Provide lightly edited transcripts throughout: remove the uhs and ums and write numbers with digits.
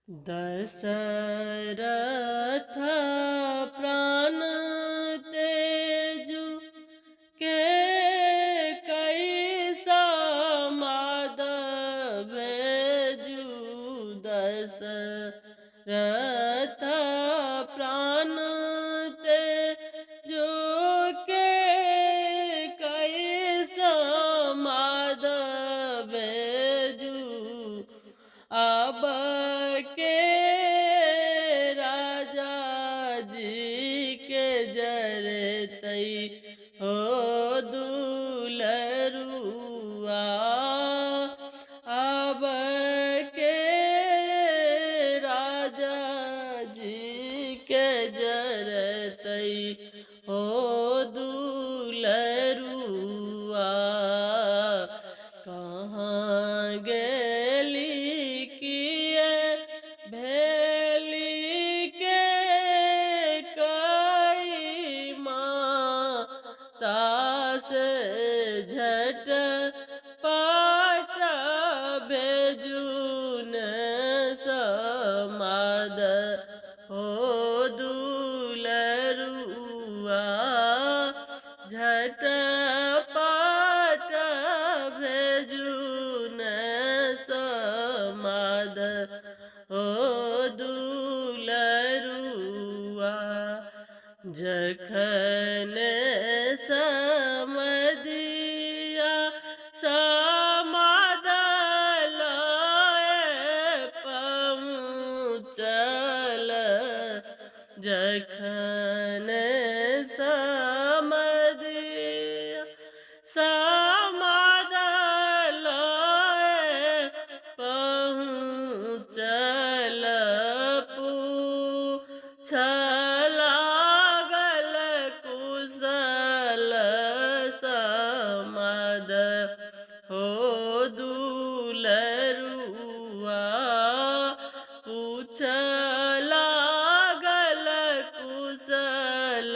दशरथ प्राण तेजु के कैसा माधव भेजु। दशरथ प्राण तेजु के कैसा माधव भेजु। अब के राजा जी के जरतई हो दुलरुआ। अब के राजा जी के जरतई हो दुलरुआ। कहाँ गेली किए भेली के कई माता से झट पट भेजुन समाद हो दुलरुआ। झट पट भेजुन समाद हो दुलरुआ। जखन समदिया समाद लय पहुँचल। जखन समदिया समाद लय पहुँचल। पूछल लागल कुशल समाद हो दुलरुआ। पूछल लागल कुशल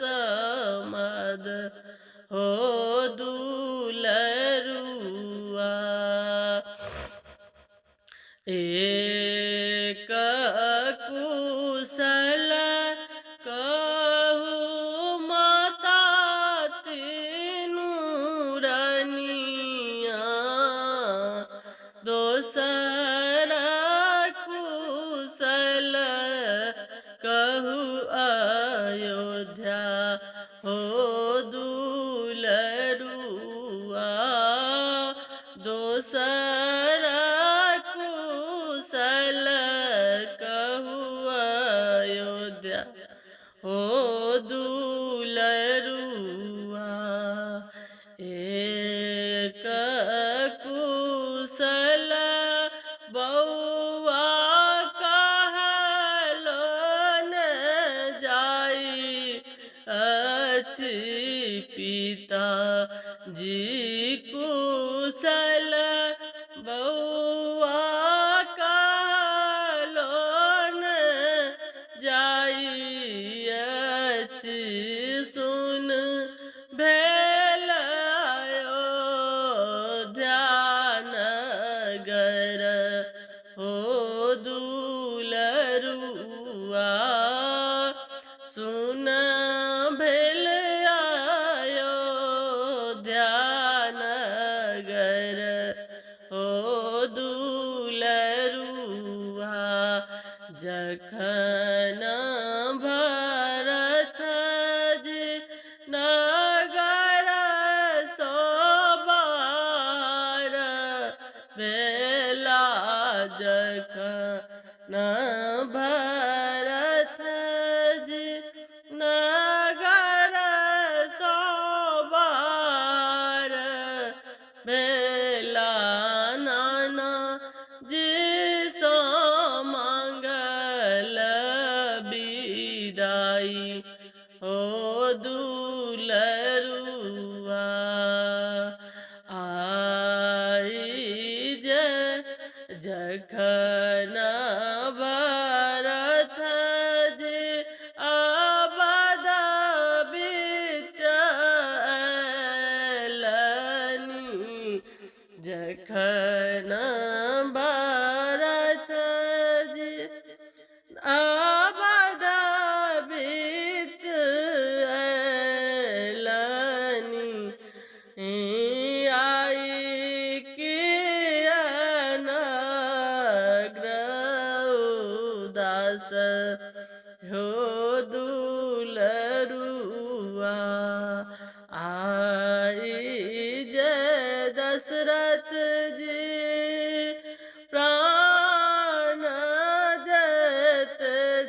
समाद हो दुलरुआ। एक कुशल कहु माता तीनु रानिया। दोसर कुशल कहु अयोध्या हो दुलरुआ। दोसर कुशल कहु अयोध्या हो दुलरुआ। एक कुशल बउआ कहलो न जाई अछि। पिता जी कुशल बउआ कहलो न जाई अछि। सुन भेल अयोध्या नगर हो दुलरुआ। सुन भेल अयोध्या नगर हो दुलरुआ। जखन भरत जी नगर सोबार भेला। जखन भरत जी नगर सोबार भेला। नाना जी सो मंगल विदाई हो दुलरुआ। आई जे जखन भरत जी अवध बिच अयलनि। जखन भरत दास हो दुलरुआ आई जय दशरथ जी प्राण जत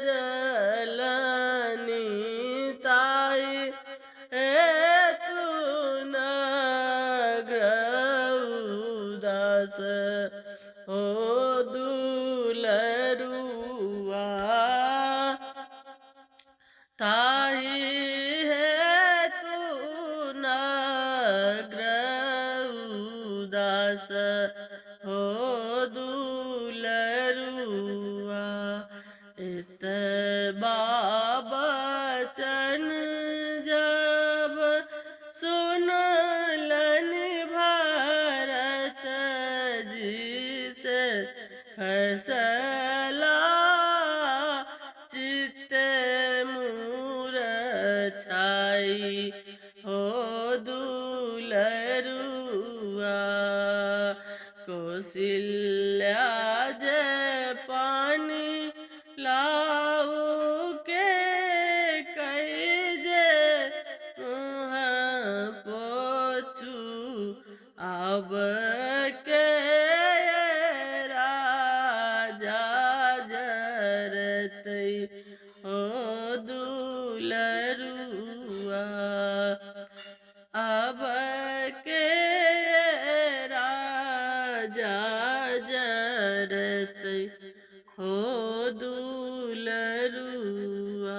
जलनी ताई तू नग्रउदास हो दुलरुआ ताई है तू नग्रउदास हो दुलरुआ इत बाबचन जब सुनलन भरत जी से फैसला चित्त मूरछाई हो दुलरुआ कौशल्या जय पानी लाऊ के कई जे मुँह पोछू अब के राजा जरत हो दुलरुआ अब के राजा जरत हो दुलरुआ।